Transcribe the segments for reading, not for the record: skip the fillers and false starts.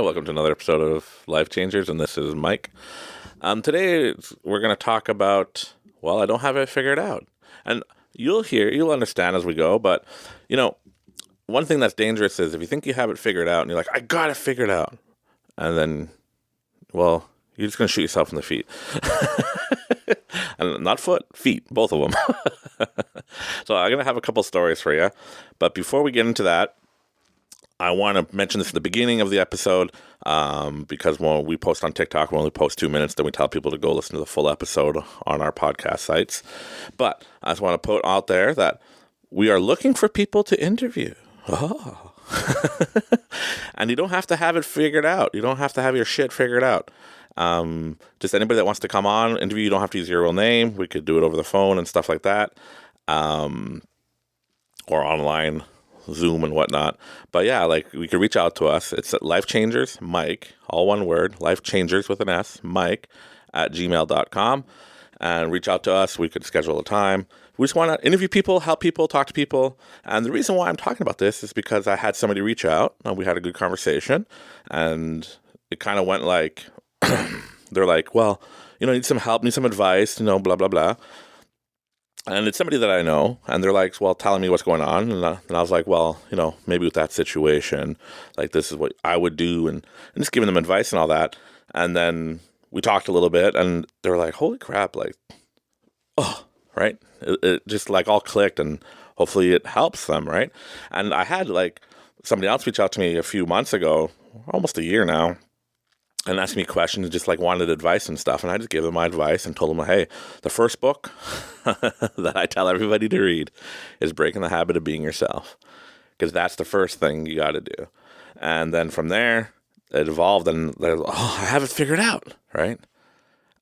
Welcome to another episode of Life Changers, and this is Mike. Today we're going to talk about, I don't have it figured out. And you'll understand as we go, but, one thing that's dangerous is if you think you have it figured out and you're like, I got it figured out. And then, you're just going to shoot yourself in the feet. And not foot, feet, both of them. So I'm going to have a couple stories for you. But before we get into that, I want to mention this at the beginning of the episode because when we post on TikTok, we only post 2 minutes. Then we tell people to go listen to the full episode on our podcast sites. But I just want to put out there that we are looking for people to interview. Oh. And you don't have to have it figured out. You don't have to have your shit figured out. Just anybody that wants to come on, interview, you don't have to use your real name. We could do it over the phone and stuff like that. Or online, Zoom and whatnot. But yeah, we could reach out to us. It's at Life Changers, Mike, all one word, Life Changers with an S, Mike at gmail.com. And reach out to us. We could schedule a time. We just want to interview people, help people, talk to people. And the reason why I'm talking about this is because I had somebody reach out and we had a good conversation. And it kind of went like, they're like, need some help, need some advice, blah, blah, blah. And it's somebody that I know, and they're like, telling me what's going on. And I was like, maybe with that situation, this is what I would do, and just giving them advice and all that. And then we talked a little bit, and they were like, holy crap, right? It just all clicked, and hopefully it helps them, right? And I had somebody else reach out to me a few months ago, almost a year now, and asked me questions and just wanted advice and stuff. And I just gave them my advice and told them, hey, the first book that I tell everybody to read is Breaking the Habit of Being Yourself. Because that's the first thing you got to do. And then from there, it evolved and they're like, I have it figured out, right?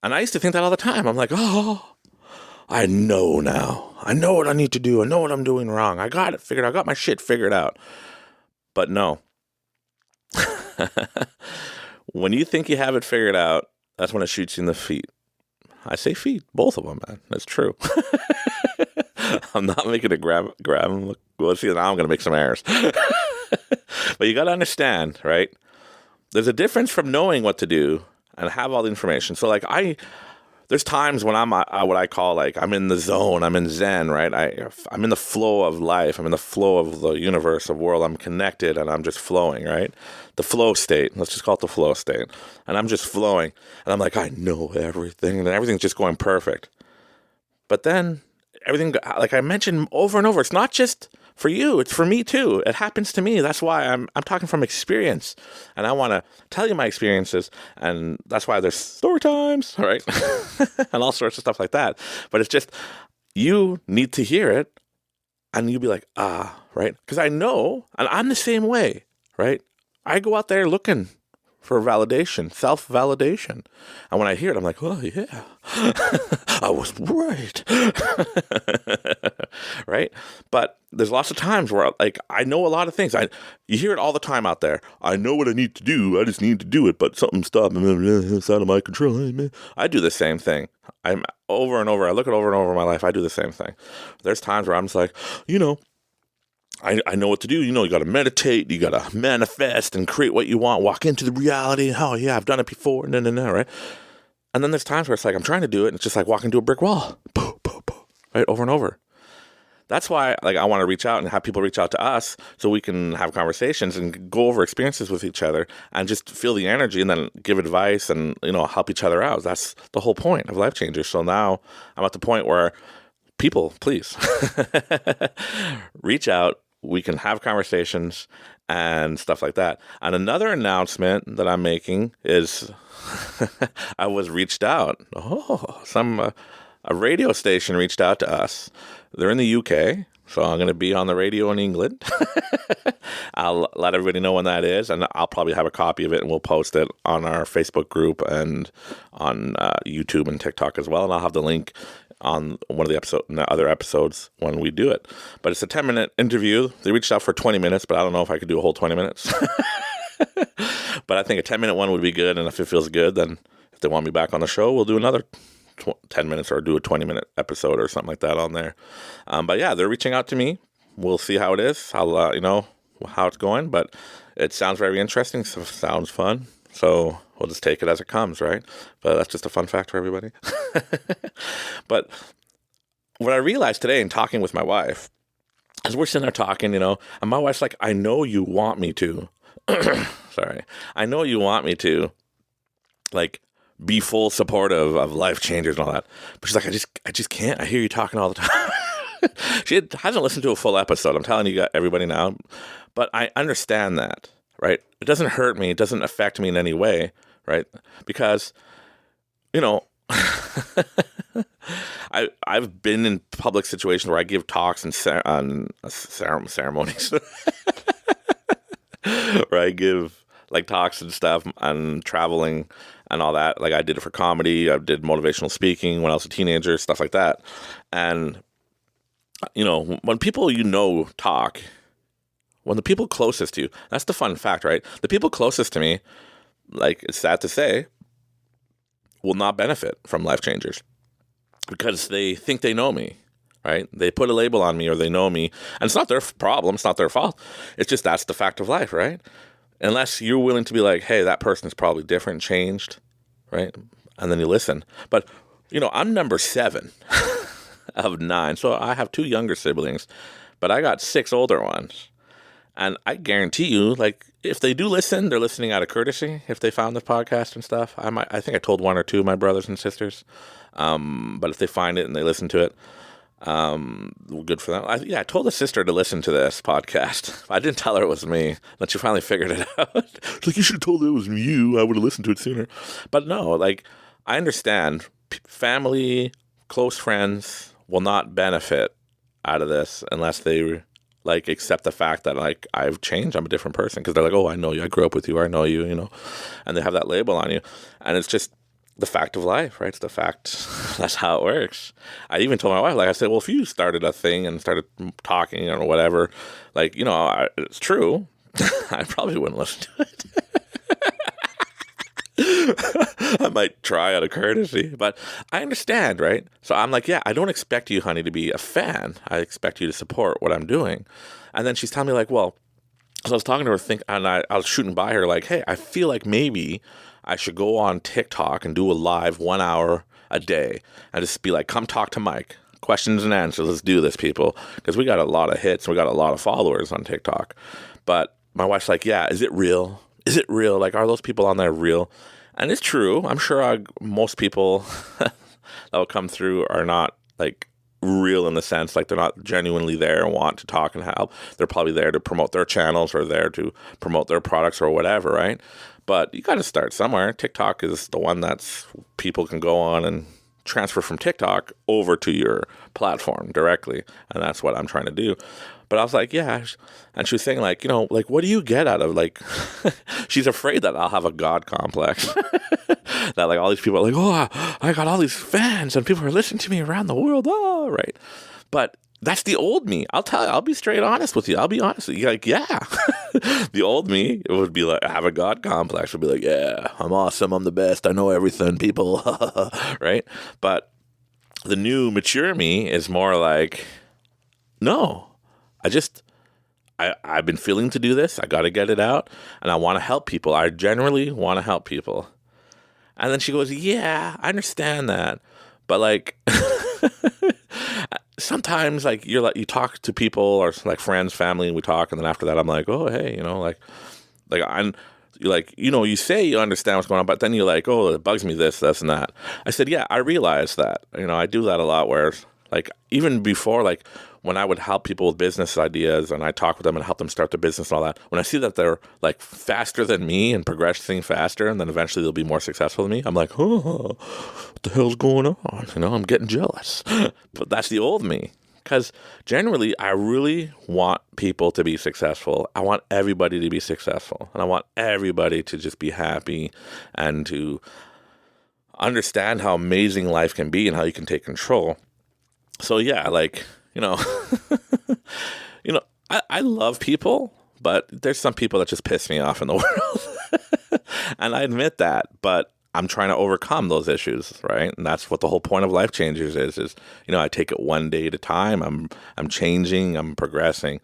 And I used to think that all the time. I'm like, I know now. I know what I need to do. I know what I'm doing wrong. I got it figured out. I got my shit figured out. But no. When you think you have it figured out, that's when it shoots you in the feet. I say feet, both of them, man. That's true. I'm not making a grab. Look, see, now I'm going to make some errors. But you got to understand, right? There's a difference from knowing what to do and have all the information. So, there's times when I'm what I call I'm in the zone, I'm in Zen, right? I'm in the flow of life, I'm in the flow of the universe, of world. I'm connected and I'm just flowing, right? The flow state. Let's just call it the flow state. And I'm just flowing, and I'm like, I know everything, and everything's just going perfect. But then everything, I mentioned over and over, it's not just for you, it's for me too. It happens to me. That's why I'm talking from experience, and I want to tell you my experiences, and that's why there's story times, right? And all sorts of stuff like that. But it's just, you need to hear it, and you'll be like, right? Because I know, and I'm the same way, right? I go out there looking for validation, self-validation. And when I hear it, I'm like, oh, yeah, I was right. Right? But there's lots of times where, I know a lot of things. You hear it all the time out there. I know what I need to do. I just need to do it, but something's stopping me. It's out of my control. I do the same thing. I'm over and over. I look at over and over in my life. I do the same thing. There's times where I'm just like, I know what to do. You got to meditate. You got to manifest and create what you want. Walk into the reality. Oh, yeah, I've done it before. No, right? And then there's times where it's I'm trying to do it, and it's just like walking into a brick wall. Boom, boom, boom. Right? Over and over. That's why I want to reach out and have people reach out to us so we can have conversations and go over experiences with each other and just feel the energy and then give advice and, help each other out. That's the whole point of Life Changers. So now I'm at the point where people, please, reach out. We can have conversations and stuff like that. And another announcement that I'm making is I was reached out. A radio station reached out to us. They're in the UK, so I'm going to be on the radio in England. I'll let everybody know when that is, and I'll probably have a copy of it, and we'll post it on our Facebook group and on YouTube and TikTok as well. And I'll have the link on one of the other episodes when we do it. But it's a 10-minute interview. They reached out for 20 minutes, but I don't know if I could do a whole 20 minutes. But I think a 10-minute one would be good, and if it feels good, then if they want me back on the show, we'll do another 10 minutes or do a 20-minute episode or something like that on there. But yeah, they're reaching out to me. We'll see how it is, how it's going. But it sounds very interesting. So sounds fun. So we'll just take it as it comes, right? But that's just a fun fact for everybody. But what I realized today in talking with my wife, as we're sitting there talking, and my wife's like, I know you want me to. Sorry. I know you want me to, like, be full supportive of life changers and all that. But she's like, I just can't. I hear you talking all the time. She hasn't listened to a full episode. I'm telling you everybody now. But I understand that, right? It doesn't hurt me. It doesn't affect me in any way, right? Because, I've been in public situations where I give talks and ceremonies, where I give like talks and stuff and traveling and all that. Like I did it for comedy. I did motivational speaking when I was a teenager, stuff like that. And when people talk, when the people closest to you, that's the fun fact, right? The people closest to me, like it's sad to say, will not benefit from Life Changers because they think they know me, right? They put a label on me or they know me, and it's not their problem. It's not their fault. It's just that's the fact of life, right? Unless you're willing to be like, hey, that person is probably different, changed, right? And then you listen. But, I'm number 7 of 9. So I have 2 younger siblings, but I got 6 older ones. And I guarantee you, like, if they do listen, they're listening out of courtesy. If they found the podcast and stuff, I think I told 1 or 2 of my brothers and sisters. But if they find it and they listen to it, good for them. I told a sister to listen to this podcast. I didn't tell her it was me. Then she finally figured it out. It's like, you should have told her it was you. I would have listened to it sooner. But no, like, I understand family, close friends will not benefit out of this unless they like accept the fact that like I've changed, I'm a different person, because they're like, oh, I know you, I grew up with you, I know you, and they have that label on you, and it's just the fact of life, right? It's the fact. That's how it works. I even told my wife, like I said, well, if you started a thing and started talking or whatever, like it's true, I probably wouldn't listen to it. I might try out of courtesy, but I understand, right? So I'm like, yeah, I don't expect you, honey, to be a fan. I expect you to support what I'm doing. And then she's telling me like, well, so I was talking to her, and I was shooting by her like, hey, I feel like maybe I should go on TikTok and do a live 1 hour a day and just be like, come talk to Mike. Questions and answers. Let's do this, people. Because we got a lot of hits. We got a lot of followers on TikTok. But my wife's like, yeah, is it real? Is it real? Like, are those people on there real? And it's true. I'm sure most people that will come through are not like real in the sense like they're not genuinely there and want to talk and help. They're probably there to promote their channels or there to promote their products or whatever, right? But you got to start somewhere. TikTok is the one that's people can go on and transfer from TikTok over to your platform directly. And that's what I'm trying to do. But I was like, yeah. And she was saying like, like, what do you get out of like, she's afraid that I'll have a God complex. That like all these people are like, oh, I got all these fans and people are listening to me around the world. Oh, right. But that's the old me. I'll be straight honest with you. I'll be honest with you. Like, yeah. The old me, it would be like, I have a God complex. Would be like, yeah, I'm awesome. I'm the best. I know everything, people. Right. But the new mature me is more like, no, I've been feeling to do this. I got to get it out. And I want to help people. I generally want to help people. And then she goes, yeah, I understand that. But like, sometimes like you talk to people or like friends, family, and we talk. And then after that, I'm like, oh, hey, you say you understand what's going on, but then you're like, oh, it bugs me this, and that. I said, yeah, I realize that. I do that a lot where like even before, like when I would help people with business ideas and I talk with them and help them start their business and all that, when I see that they're like faster than me and progressing faster and then eventually they'll be more successful than me, I'm like, oh, what the hell's going on? I'm getting jealous. But that's the old me. Because generally, I really want people to be successful. I want everybody to be successful. And I want everybody to just be happy and to understand how amazing life can be and how you can take control. So yeah, like, I love people, but there's some people that just piss me off in the world. And I admit that, but I'm trying to overcome those issues, right? And that's what the whole point of Life Changers is, I take it one day at a time. I'm changing, I'm progressing.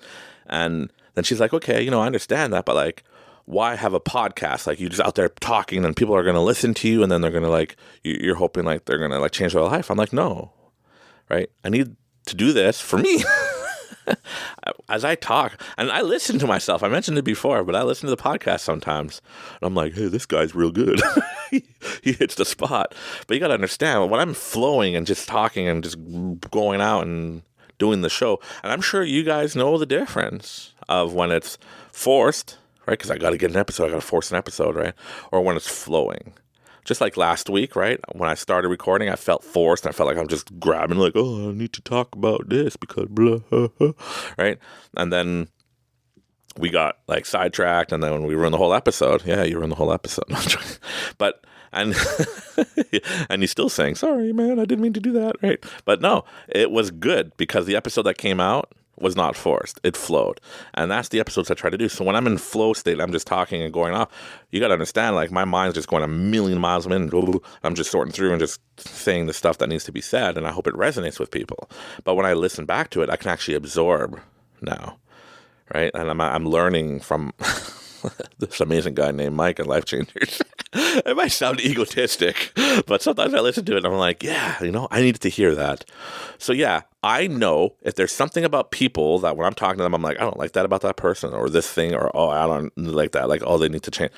And then she's like, okay, I understand that, but like, why have a podcast? Like, you're just out there talking and people are going to listen to you, and then they're going to like, you're hoping like they're going to like change their life. I'm like, no, right? I need to do this for me. As I talk, and I listen to myself. I mentioned it before, but I listen to the podcast sometimes. And I'm like, hey, this guy's real good. He hits the spot. But you got to understand, when I'm flowing and just talking and just going out and doing the show, and I'm sure you guys know the difference of when it's forced, right? Because I got to get an episode. I got to force an episode, right? Or when it's flowing. Just like last week, right? When I started recording, I felt forced. I felt like I'm just grabbing, like, oh, I need to talk about this because blah, right? And then we got like sidetracked, and then we ruined the whole episode. Yeah, you ruined the whole episode. But, and and he's still saying, sorry, man, I didn't mean to do that, right? But no, it was good because the episode that came out was not forced. It flowed. And that's the episodes I try to do. So when I'm in flow state, I'm just talking and going off, you got to understand, like, my mind's just going a million miles a minute. I'm just sorting through and just saying the stuff that needs to be said, and I hope it resonates with people. But when I listen back to it, I can actually absorb now, right? And I'm learning from this amazing guy named Mike at Life Changers. It might sound egotistic, but sometimes I listen to it and I'm like, yeah, I needed to hear that. So yeah, I know if there's something about people that when I'm talking to them, I'm like, I don't like that about that person or this thing, or, oh, I don't like that. Like, oh, they need to change.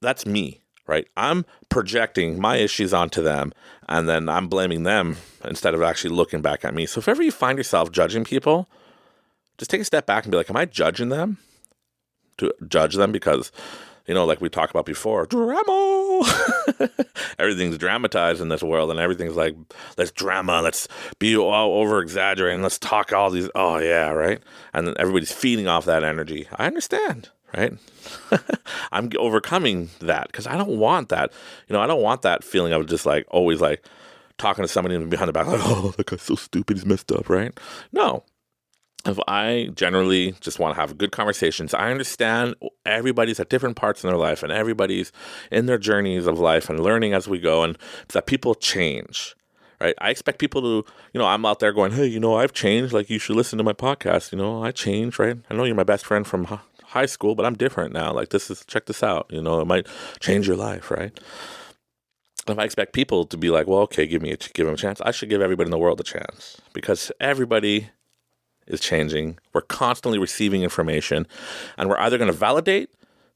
That's me, right? I'm projecting my issues onto them, and then I'm blaming them instead of actually looking back at me. So if ever you find yourself judging people, just take a step back and be like, am I judging them? To judge them because, like we talked about before, drama. Everything's dramatized in this world, and everything's like, let's drama, let's be all over exaggerating, let's talk all these, oh yeah, right? And then everybody's feeding off that energy. I understand, right? I'm overcoming that because I don't want that. I don't want that feeling of just like always like talking to somebody behind the back, like, oh, that guy's so stupid, he's messed up, right? No. If I generally just want to have good conversations, I understand everybody's at different parts in their life, and everybody's in their journeys of life and learning as we go, and that people change, right? I expect people to, I'm out there going, hey, I've changed. Like, you should listen to my podcast. I changed, right? I know you're my best friend from high school, but I'm different now. Like, check this out. It might change your life, right? If I expect people to be like, well, okay, give them a chance, I should give everybody in the world a chance, because everybody is changing. We're constantly receiving information, and we're either going to validate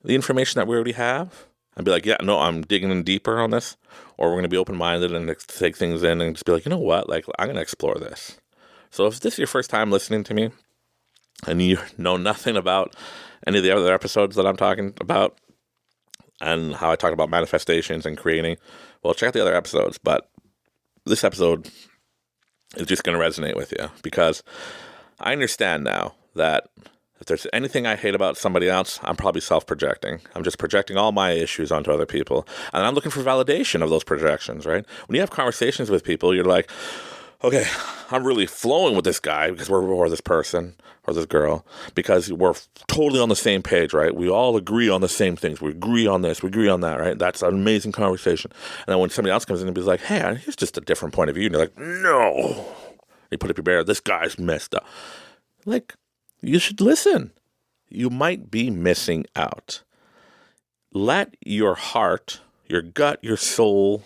the information that we already have and be like, yeah, no, I'm digging in deeper on this, or we're going to be open-minded and take things in and just be like, you know what, like, I'm going to explore this. So if this is your first time listening to me and you know nothing about any of the other episodes that I'm talking about and how I talk about manifestations and creating, well, check out the other episodes. But this episode is just going to resonate with you, because I understand now that if there's anything I hate about somebody else, I'm probably self-projecting. I'm just projecting all my issues onto other people. And I'm looking for validation of those projections, right? When you have conversations with people, you're like, okay, I'm really flowing with this guy or this person or this girl because we're totally on the same page, right? We all agree on the same things. We agree on this. We agree on that, right? That's an amazing conversation. And then when somebody else comes in and be like, hey, here's just a different point of view. And you're like, no. You put up your barrier, this guy's messed up. Like, you should listen. You might be missing out. Let your heart, your gut, your soul,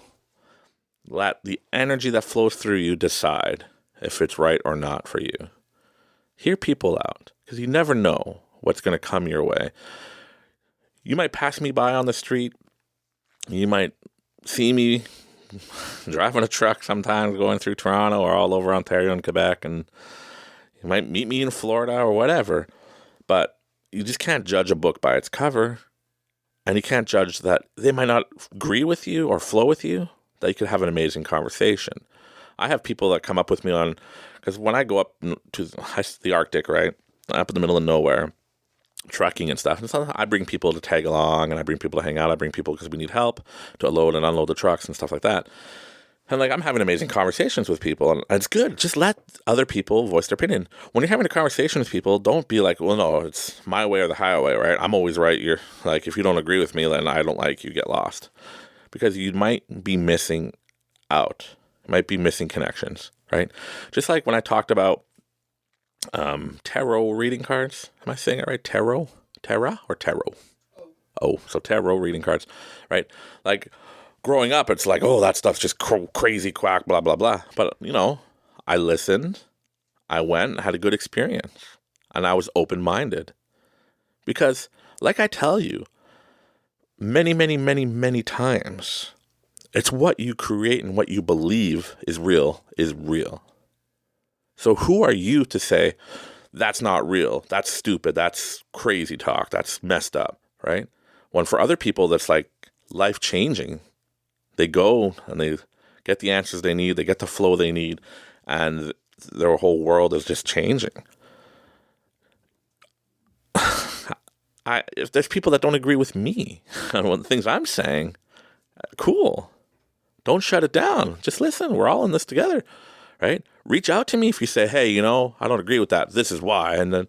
let the energy that flows through you decide if it's right or not for you. Hear people out, because you never know what's going to come your way. You might pass me by on the street. You might see me driving a truck sometimes going through Toronto or all over Ontario and Quebec, and you might meet me in Florida or whatever, but you just can't judge a book by its cover, and you can't judge that they might not agree with you or flow with you, that you could have an amazing conversation. I have people that come up with me because when I go up to the Arctic, right, up in the middle of nowhere, trucking and stuff. And so I bring people to tag along, and I bring people to hang out. I bring people because we need help to load and unload the trucks and stuff like that. And like, I'm having amazing conversations with people, and it's good. Just let other people voice their opinion. When you're having a conversation with people, don't be like, well, no, it's my way or the highway, right? I'm always right. You're like, if you don't agree with me, then I don't like you, get lost. Because you might be missing out. You might be missing connections, right? Just like when I talked about tarot reading cards. Am I saying it right? Tarot? Tarot or tarot? Oh, so tarot reading cards, right? Like growing up, it's like, oh, that stuff's just crazy quack, blah, blah, blah. But, I listened, I went, had a good experience, and I was open-minded. Because, like I tell you, many, many, many, many times, it's what you create and what you believe is real is real. So who are you to say, that's not real, that's stupid, that's crazy talk, that's messed up, right? When for other people, that's like life-changing. They go and they get the answers they need, they get the flow they need, and their whole world is just changing. If there's people that don't agree with me on the things I'm saying, cool. Don't shut it down. Just listen. We're all in this together, right? Reach out to me if you say, hey, I don't agree with that. This is why. And then,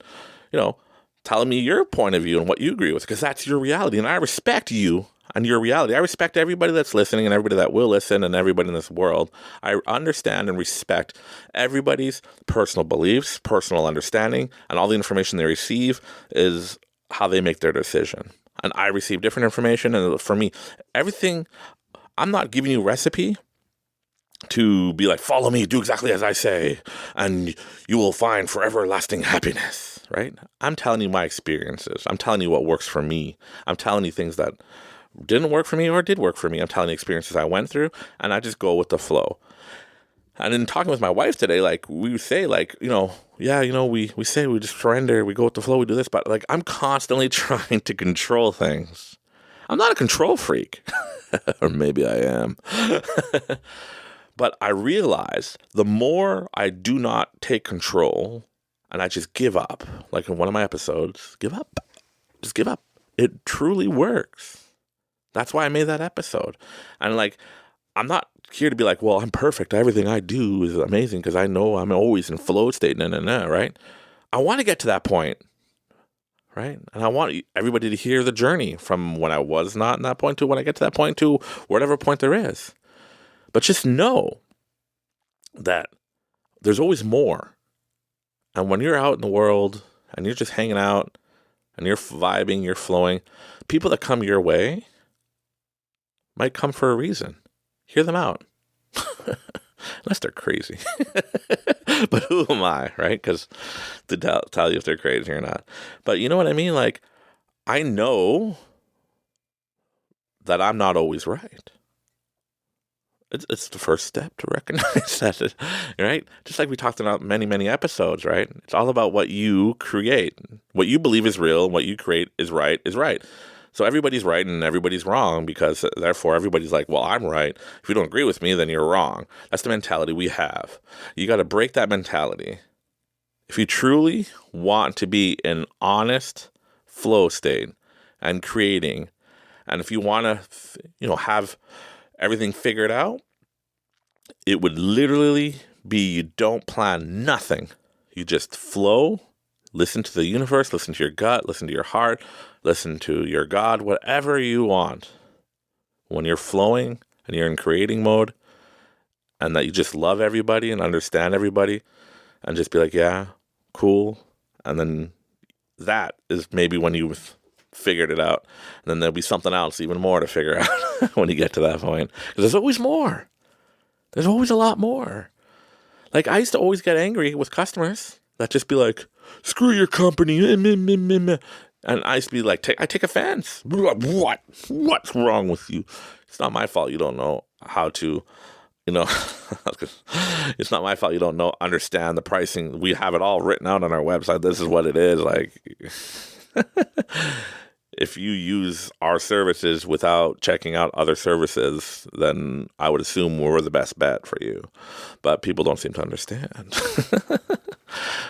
tell me your point of view and what you agree with, because that's your reality. And I respect you and your reality. I respect everybody that's listening and everybody that will listen and everybody in this world. I understand and respect everybody's personal beliefs, personal understanding, and all the information they receive is how they make their decision. And I receive different information. And for me, everything, I'm not giving you a recipe to be like, follow me, do exactly as I say, and you will find forever lasting happiness, right? I'm telling you my experiences. I'm telling you what works for me. I'm telling you things that didn't work for me or did work for me. I'm telling you experiences I went through, and I just go with the flow. And in talking with my wife today, we say, we say we just surrender, we go with the flow, we do this, but I'm constantly trying to control things. I'm not a control freak, or maybe I am. But I realize the more I do not take control and I just give up, like in one of my episodes, give up, just give up. It truly works. That's why I made that episode. And I'm not here to be like, well, I'm perfect. Everything I do is amazing because I know I'm always in flow state, right? I want to get to that point, right? And I want everybody to hear the journey from when I was not in that point to when I get to that point to whatever point there is. But just know that there's always more. And when you're out in the world and you're just hanging out and you're vibing, you're flowing, people that come your way might come for a reason. Hear them out. Unless they're crazy. But who am I, right? Because to tell you if they're crazy or not. But you know what I mean? I know that I'm not always right. It's the first step to recognize that, right? Just like we talked about many, many episodes, right? It's all about what you create. What you believe is real and what you create is right is right. So everybody's right and everybody's wrong because therefore everybody's like, well, I'm right. If you don't agree with me, then you're wrong. That's the mentality we have. You got to break that mentality. If you truly want to be in honest flow state and creating, and if you want to, have everything figured out, it would literally be you don't plan nothing. You just flow, listen to the universe, listen to your gut, listen to your heart, listen to your God, whatever you want. When you're flowing and you're in creating mode and that you just love everybody and understand everybody and just be like, yeah, cool. And then that is maybe when you've figured it out. And then there'll be something else even more to figure out when you get to that point. Because there's always more. There's always a lot more. I used to always get angry with customers that just be like, screw your company. And I used to be like, I take offense. What? What's wrong with you? It's not my fault you don't know how to, it's not my fault you don't understand the pricing. We have it all written out on our website. This is what it is. If you use our services without checking out other services, then I would assume we're the best bet for you. But people don't seem to understand.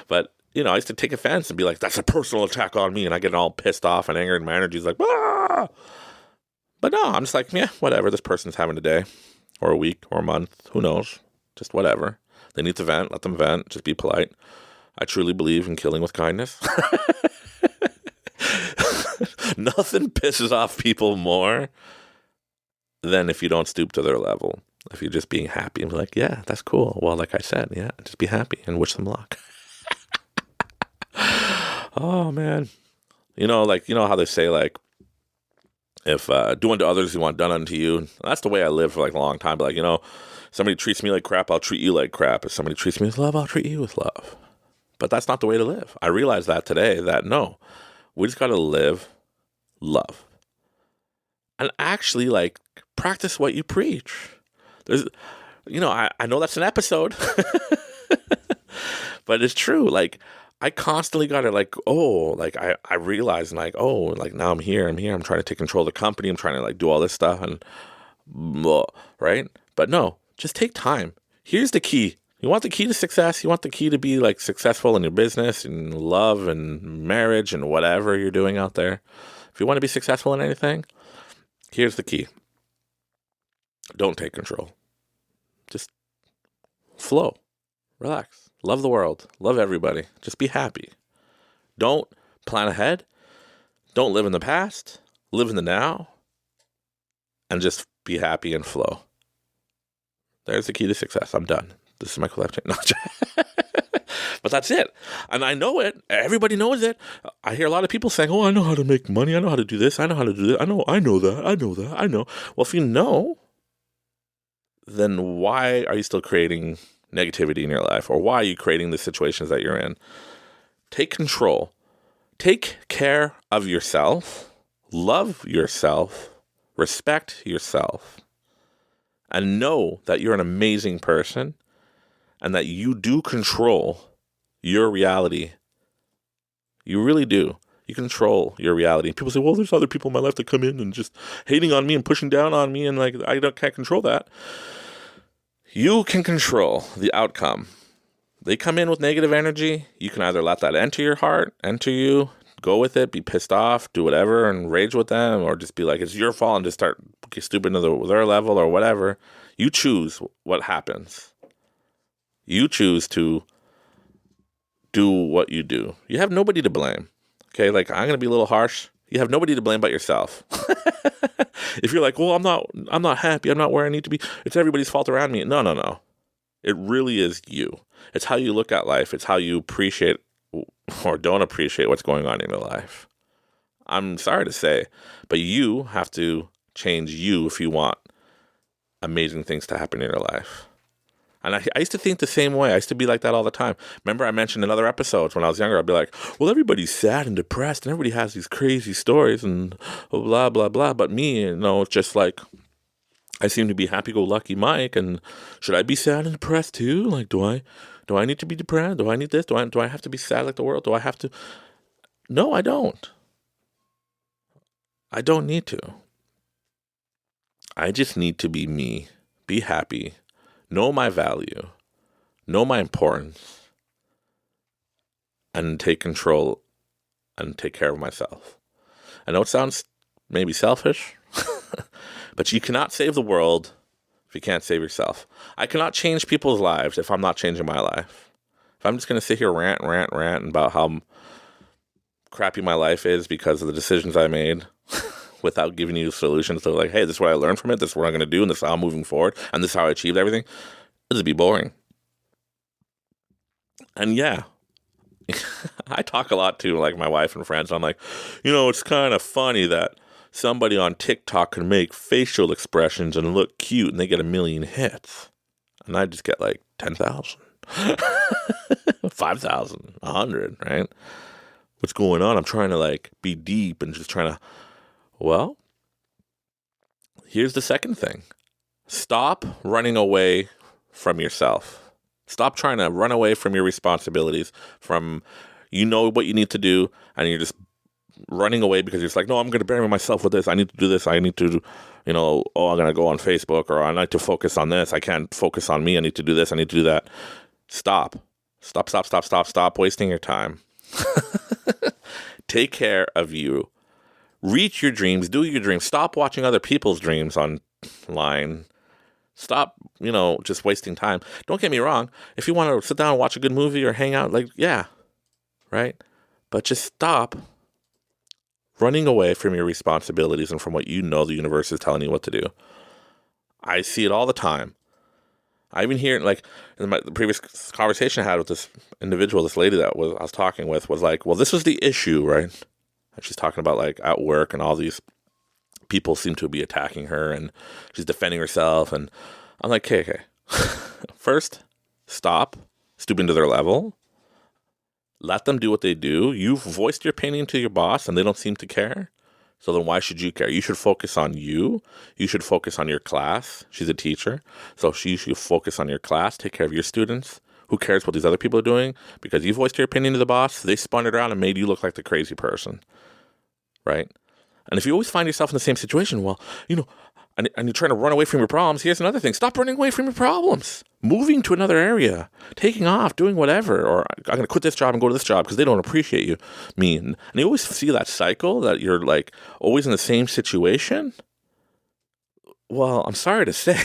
But, I used to take offense and be like, that's a personal attack on me. And I get all pissed off and angry. And my energy's like, ah! But no, I'm just like, yeah, whatever. This person's having a day or a week or a month. Who knows? Just whatever. They need to vent. Let them vent. Just be polite. I truly believe in killing with kindness. Nothing pisses off people more than if you don't stoop to their level. If you're just being happy and be like, yeah, that's cool. Well, like I said, yeah, just be happy and wish them luck. Oh, man. how they say, like, if do unto others you want done unto you. That's the way I lived for like a long time. But like, somebody treats me like crap, I'll treat you like crap. If somebody treats me with love, I'll treat you with love. But that's not the way to live. I realized that today, that no, we just got to live love. And actually, like, practice what you preach. There's, I know that's an episode, but it's true. Like, I constantly got to I realized like, now I'm here, I'm trying to take control of the company, I'm trying to like do all this stuff and right? But no, just take time. Here's the key. You want the key to success? You want the key to be like successful in your business and love and marriage and whatever you're doing out there. If you want to be successful in anything, here's the key. Don't take control. Just flow. Relax. Love the world. Love everybody. Just be happy. Don't plan ahead. Don't live in the past. Live in the now. And just be happy and flow. There's the key to success. I'm done. This is my collection. No, but that's it. And I know it. Everybody knows it. I hear a lot of people saying, I know how to make money. I know how to do this. I know how to do that. I know that. Well, if you know, then why are you still creating negativity in your life? Or why are you creating the situations that you're in? Take control. Take care of yourself. Love yourself. Respect yourself. And know that you're an amazing person and that you do control your reality. You really do. You control your reality. People say, well, there's other people in my life that come in and just hating on me and pushing down on me, and like can't control that. You can control the outcome. They come in with negative energy. You can either let that enter your heart, enter you, go with it, be pissed off, do whatever, and rage with them, or just be like, it's your fault, and just start get stupid to their level or whatever. You choose what happens. You choose to do what you do. You have nobody to blame. Okay, like, I'm going to be a little harsh. You have nobody to blame but yourself. If you're like, well, I'm not happy, I'm not where I need to be, it's everybody's fault around me. No. It really is you. It's how you look at life. It's how you appreciate or don't appreciate what's going on in your life. I'm sorry to say, but you have to change you if you want amazing things to happen in your life. And I used to think the same way. I used to be like that all the time. Remember, I mentioned in other episodes when I was younger, I'd be like, well, everybody's sad and depressed and everybody has these crazy stories and blah, blah, blah. But me, it's just like, I seem to be happy-go-lucky Mike. And should I be sad and depressed too? Like, do I need to be depressed? Do I need this? Do I have to be sad like the world? Do I have to? No, I don't. I don't need to. I just need to be me, be happy, know my value, know my importance, and take control and take care of myself. I know it sounds maybe selfish, but you cannot save the world if you can't save yourself. I cannot change people's lives if I'm not changing my life. If I'm just going to sit here rant about how crappy my life is because of the decisions I made without giving you solutions to like, hey, this is what I learned from it, this is what I'm going to do, and this is how I'm moving forward, and this is how I achieved everything, this would be boring. And yeah, I talk a lot to like my wife and friends. I'm like, it's kind of funny that somebody on TikTok can make facial expressions and look cute and they get 1 million hits. And I just get like 10,000, 5,000, 100, right? What's going on? I'm trying to like be deep and just trying to, well, here's the second thing. Stop running away from yourself. Stop trying to run away from your responsibilities, from what you need to do, and you're just running away because you're just like, no, I'm going to bury myself with this. I need to do this. I need to, I'm going to go on Facebook, or I need to focus on this. I can't focus on me. I need to do this. I need to do that. Stop wasting your time. Take care of you. Reach your dreams. Do your dreams. Stop watching other people's dreams online. Stop, just wasting time. Don't get me wrong. If you want to sit down and watch a good movie or hang out, like, yeah, right? But just stop running away from your responsibilities and from what the universe is telling you what to do. I see it all the time. I even hear it, like, in the previous conversation I had with this individual, this lady that I was talking with, was like, well, this was the issue, right? And she's talking about like at work and all these people seem to be attacking her and she's defending herself. And I'm like, okay. First, stop stooping to their level. Let them do what they do. You've voiced your opinion to your boss and they don't seem to care. So then why should you care? You should focus on you. You should focus on your class. She's a teacher. So she should focus on your class, take care of your students. Who cares what these other people are doing? Because you voiced your opinion to the boss, they spun it around and made you look like the crazy person. Right? And if you always find yourself in the same situation, well, and you're trying to run away from your problems, here's another thing. Stop running away from your problems. Moving to another area, taking off, doing whatever, or I'm going to quit this job and go to this job because they don't appreciate me. And you always see that cycle that you're like always in the same situation. Well, I'm sorry to say,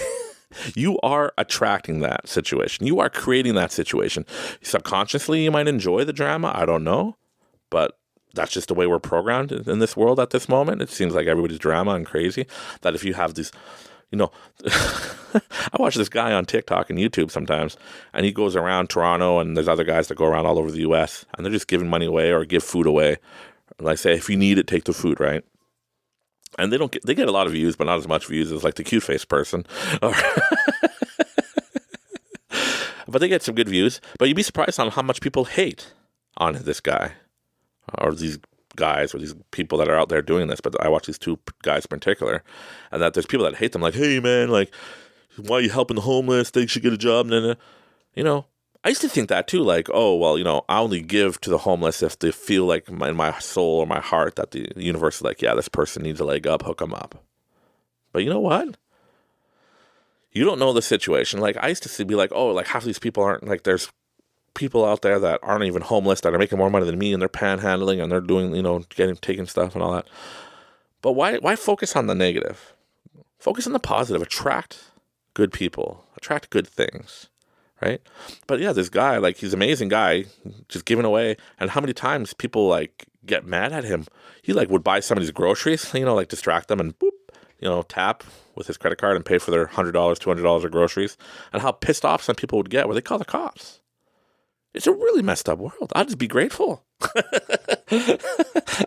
you are attracting that situation. You are creating that situation. Subconsciously, you might enjoy the drama. I don't know. But that's just the way we're programmed in this world at this moment. It seems like everybody's drama and crazy. That if you have these, I watch this guy on TikTok and YouTube sometimes, and he goes around Toronto, and there's other guys that go around all over the U.S., and they're just giving money away or give food away. Like say, if you need it, take the food, right? And they get a lot of views, but not as much views as like the cute face person. But they get some good views. But you'd be surprised on how much people hate on this guy. Or these guys or these people that are out there doing this, but I watch these two guys in particular, and that there's people that hate them, like, hey man, like, why are you helping the homeless? They should get a job. I used to think that too, like, oh, well, I only give to the homeless if they feel like in my soul or my heart that the universe is like, yeah, this person needs a leg up, hook them up. But you know what? You don't know the situation. Like, I used to be like, oh, like half of these people aren't, like, there's people out there that aren't even homeless that are making more money than me and they're panhandling and they're doing, taking stuff and all that. But why focus on the negative? Focus on the positive. Attract good people. Attract good things, right? But yeah, this guy, like, he's an amazing guy, just giving away. And how many times people, like, get mad at him? He, like, would buy somebody's groceries, like, distract them and boop, tap with his credit card and pay for their $100, $200 of groceries. And how pissed off some people would get where they call the cops. It's a really messed up world. I'll just be grateful.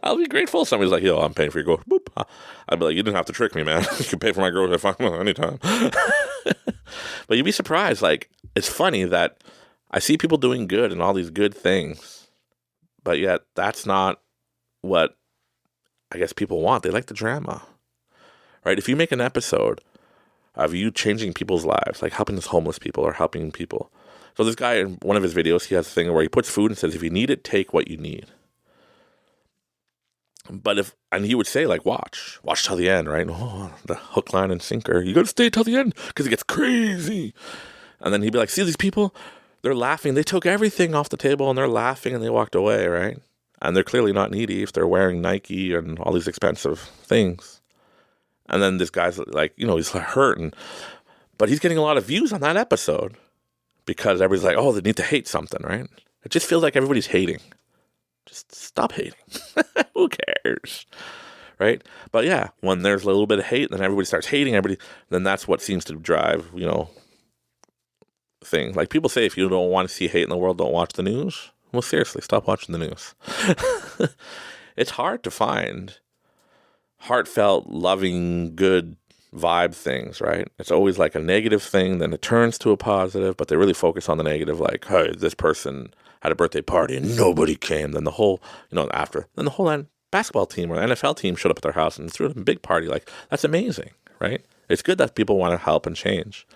I'll be grateful. Somebody's like, yo, I'm paying for your groceries. Boop. I'd be like, you didn't have to trick me, man. You can pay for my groceries anytime. But you'd be surprised. Like, it's funny that I see people doing good and all these good things, but yet that's not what I guess people want. They like the drama, right? If you make an episode of you changing people's lives, like helping these homeless people or helping people. So this guy, in one of his videos, he has a thing where he puts food and says, if you need it, take what you need. And he would say, like, watch till the end, right? Oh, the hook, line, and sinker. You got to stay till the end because it gets crazy. And then he'd be like, see these people? They're laughing. They took everything off the table and they're laughing and they walked away, right? And they're clearly not needy if they're wearing Nike and all these expensive things. And then this guy's like, he's hurt. But he's getting a lot of views on that episode. Because everybody's like, oh, they need to hate something, right? It just feels like everybody's hating. Just stop hating. Who cares? Right? But yeah, when there's a little bit of hate, then everybody starts hating everybody. Then that's what seems to drive, thing. Like people say, if you don't want to see hate in the world, don't watch the news. Well, seriously, stop watching the news. It's hard to find heartfelt, loving, good vibe things, right? It's always like a negative thing, then it turns to a positive, but they really focus on the negative, like, hey, this person had a birthday party and nobody came. Then the whole, then the whole basketball team or NFL team showed up at their house and threw a big party. Like, that's amazing, right? It's good that people want to help and change.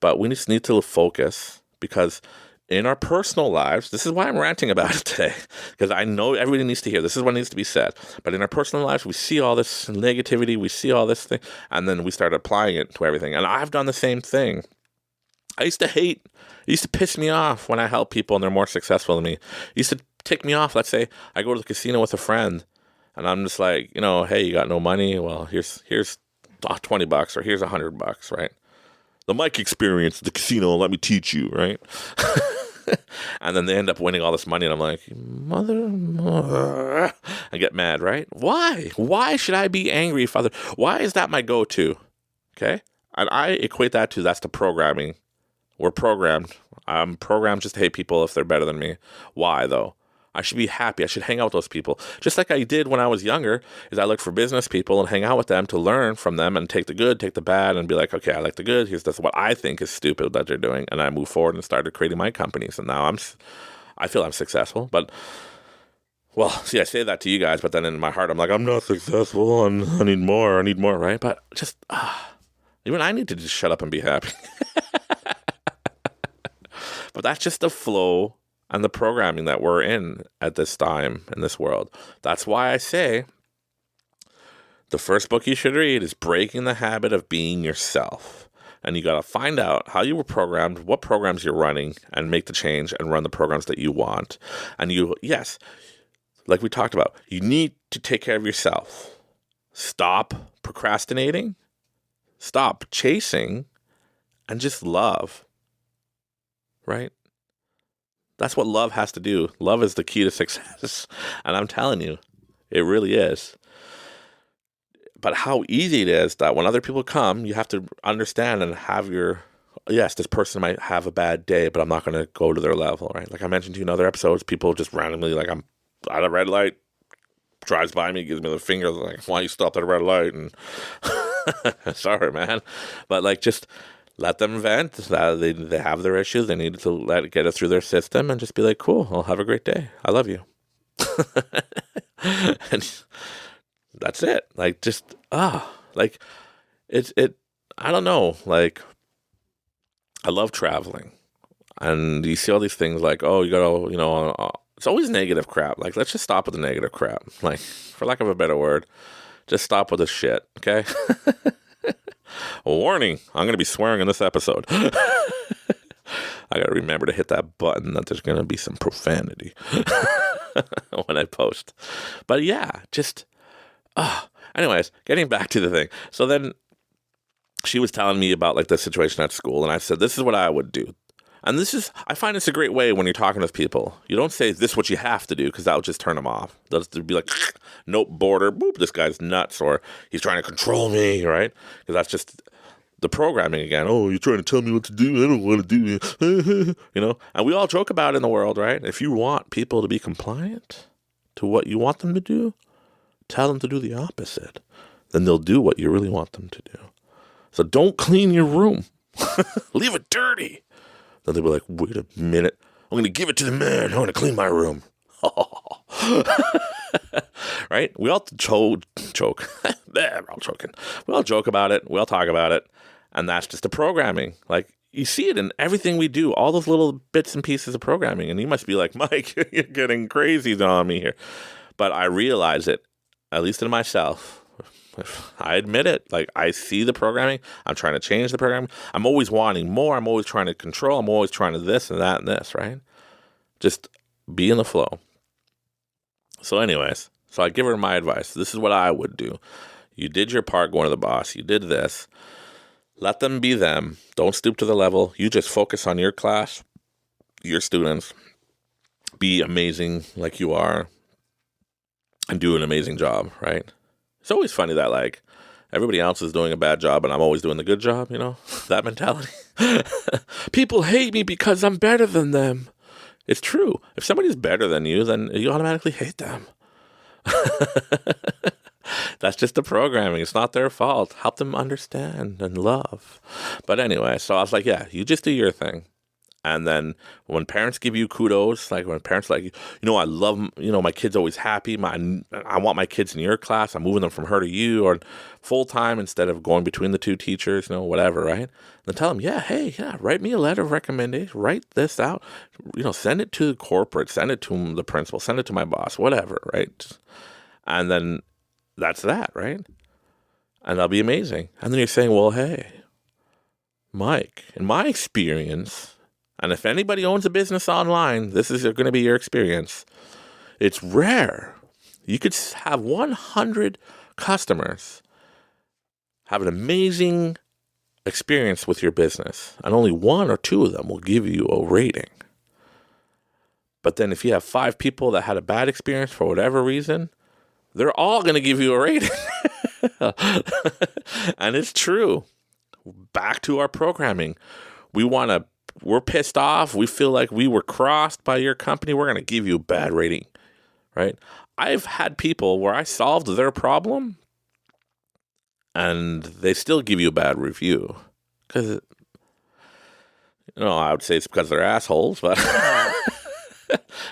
But we just need to focus because in our personal lives, this is why I'm ranting about it today, because I know everybody needs to hear. This is what needs to be said. But in our personal lives, we see all this negativity, we see all this thing, and then we start applying it to everything. And I've done the same thing. I used to hate, it used to piss me off when I help people and they're more successful than me. It used to tick me off. Let's say I go to the casino with a friend and I'm just like, hey, you got no money? Well, here's $20 or here's $100, right? The Mike experience, the casino, let me teach you, right? And then they end up winning all this money, and I'm like, mother, I get mad, right? Why? Why should I be angry, Father? Why is that my go-to? Okay? And I equate that to that's the programming. We're programmed. I'm programmed just to hate people if they're better than me. Why, though? I should be happy. I should hang out with those people. Just like I did when I was younger, is I looked for business people and hang out with them to learn from them and take the good, take the bad, and be like, okay, I like the good. Here's what I think is stupid that they're doing. And I moved forward and started creating my companies. And now I feel I'm successful. But, well, see, I say that to you guys, but then in my heart, I'm like, I'm not successful and I need more, right? But just, even I need to just shut up and be happy. But that's just the flow and the programming that we're in at this time in this world. That's why I say the first book you should read is Breaking the Habit of Being Yourself. And you got to find out how you were programmed, what programs you're running, and make the change and run the programs that you want. And yes, like we talked about, you need to take care of yourself. Stop procrastinating, stop chasing, and just love. Right? That's what love has to do. Love is the key to success. And I'm telling you, it really is. But how easy it is that when other people come, you have to understand and have yes, this person might have a bad day, but I'm not going to go to their level, right? Like I mentioned to you in other episodes, people just randomly, like I'm at a red light, drives by me, gives me the finger, like, why you stopped at a red light? And sorry, man. But like, just let them vent. They have their issues. They need to get it through their system and just be like, cool, I'll have a great day. I love you. And that's it. Like, just, like I don't know. Like, I love traveling. And you see all these things like, oh, you gotta, it's always negative crap. Like, let's just stop with the negative crap. Like, for lack of a better word, just stop with this shit, okay? A warning, I'm going to be swearing in this episode. I got to remember to hit that button that there's going to be some profanity when I post. But yeah, just, anyways, getting back to the thing. So then she was telling me about like the situation at school, and I said, this is what I would do. And I find it's a great way when you're talking with people. You don't say this is what you have to do, because that will just turn them off. They'll just be like, nope, border, boop, this guy's nuts, or he's trying to control me, right? Because that's just the programming again. Oh, you're trying to tell me what to do. I don't want to do it. And we all joke about it in the world, right? If you want people to be compliant to what you want them to do, tell them to do the opposite. Then they'll do what you really want them to do. So don't clean your room. Leave it dirty. Then they were like, wait a minute. I'm going to give it to the man. I'm going to clean my room. Right? We all joke. We're all joking. We all joke about it. We all talk about it. And that's just the programming. Like, you see it in everything we do, all those little bits and pieces of programming. And you must be like, Mike, you're getting crazy on me here. But I realize it, at least in myself. I admit it. Like, I see the programming. I'm trying to change the programming. I'm always wanting more. I'm always trying to control. I'm always trying to this and that and this, right? Just be in the flow. So anyways, I give her my advice. This is what I would do. You did your part going to the boss. You did this. Let them be them. Don't stoop to the level. You just focus on your class, your students. Be amazing like you are and do an amazing job, right? It's always funny that, like, everybody else is doing a bad job and I'm always doing the good job, that mentality. People hate me because I'm better than them. It's true. If somebody's better than you, then you automatically hate them. That's just the programming. It's not their fault. Help them understand and love. But anyway, so I was like, yeah, you just do your thing. And then when parents give you kudos, like when parents like, I love, my kid's always happy. I want my kids in your class. I'm moving them from her to you, or full time instead of going between the two teachers, whatever, right? Then tell them, write me a letter of recommendation. Write this out. Send it to the corporate. Send it to the principal. Send it to my boss. Whatever, right? And then that's that, right? And that'll be amazing. And then you're saying, well, hey, Mike, in my experience. And if anybody owns a business online, this is going to be your experience. It's rare. You could have 100 customers have an amazing experience with your business, and only one or two of them will give you a rating. But then if you have 5 people that had a bad experience for whatever reason, they're all going to give you a rating. And it's true. Back to our programming. We want to we're pissed off. We feel like we were crossed by your company. We're going to give you a bad rating, right? I've had people where I solved their problem and they still give you a bad review. Because, I would say it's because they're assholes, but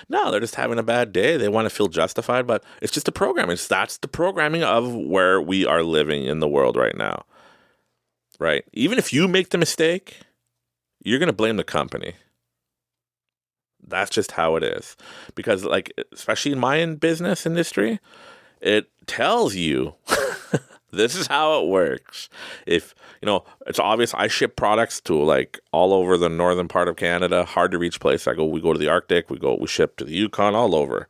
no, they're just having a bad day. They want to feel justified, but it's just the programming. That's the programming of where we are living in the world right now, right? Even if you make the mistake, you're going to blame the company. That's just how it is. Because, like, especially in my business industry, it tells you this is how it works. If, it's obvious I ship products to, like, all over the northern part of Canada, hard to reach place. We go to the Arctic, we ship to the Yukon, all over,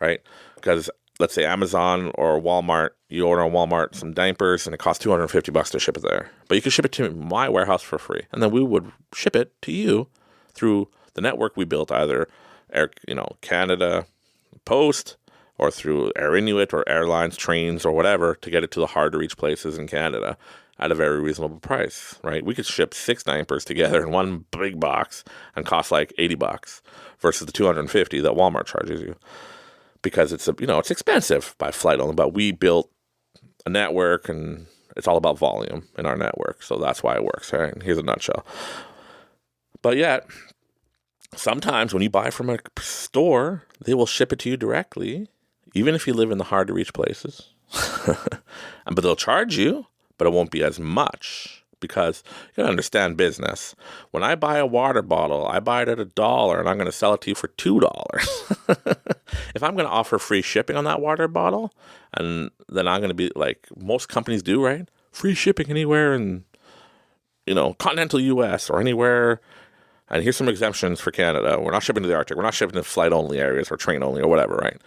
right? Because let's say Amazon or Walmart, you order on Walmart some diapers and it costs $250 to ship it there. But you can ship it to my warehouse for free. And then we would ship it to you through the network we built, either Canada Post or through Air Inuit or airlines, trains, or whatever, to get it to the hard-to-reach places in Canada at a very reasonable price, right? We could ship 6 diapers together in one big box and cost like $80 versus the $250 that Walmart charges you, because it's it's expensive by flight only. But we built a network, and it's all about volume in our network, so that's why it works. Right? Here's a nutshell. But yet, sometimes when you buy from a store, they will ship it to you directly, even if you live in the hard-to-reach places. But they'll charge you, but it won't be as much, because you gotta understand business. When I buy a water bottle, I buy it at $1, and I'm going to sell it to you for $2. If I'm going to offer free shipping on that water bottle, and then I'm going to be like most companies do, right? Free shipping anywhere in, continental U.S. or anywhere. And here's some exemptions for Canada. We're not shipping to the Arctic. We're not shipping to flight-only areas or train-only or whatever, right?